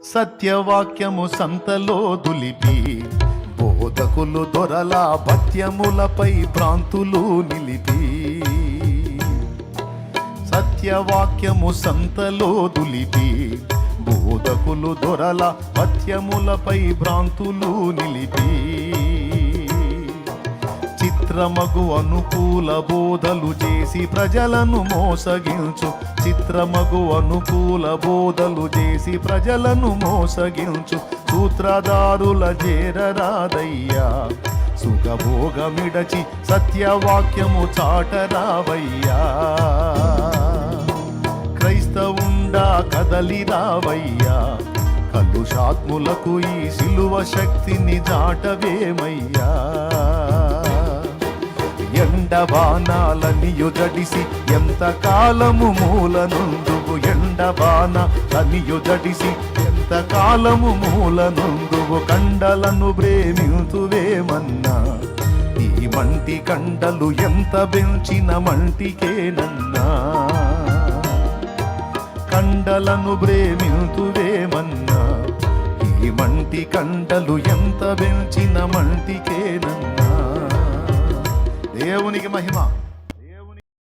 సత్యవాక్యము సంతలో దులిపి బోధకులు దొరల భత్యములపై భ్రాంతులు నిలిపి. సత్యవాక్యము సంతలో దులిపి బోధకులు దొరల భత్యములపై భ్రాంతులు నిలిపి. చిత్రమగు అనుకూల బోధలు చేసి ప్రజలను మోసగించు. చిత్రమగు అనుకూల బోధలు చేసి ప్రజలను మోసగించు. సూత్రధారుల చేరరాదయ్యా, సుఖభోగమిడచి సత్యవాక్యము చాటరావయ్యా. క్రైస్తవుండా కదలిరావయ్యా, కలుషాత్ములకు ఈ సిలువ శక్తిని దాటవేమయ్యా. ఎండబాణాలనియు జడిసి ఎంత కాలము మూలనుందువు. ఎండబాణాలనియు జడిసి ఎంత కాలము మూలనుందువు. కండలను ప్రేమితువేమన్నా, ఈ మంటి కండలు ఎంత పెంచిన మంటికేనన్నా. కండలను ప్రేమితువేమన్నా, ఈ మంటి కండలు ఎంత పెంచిన మంటికేనన్నా. దేవునికి మహిమ.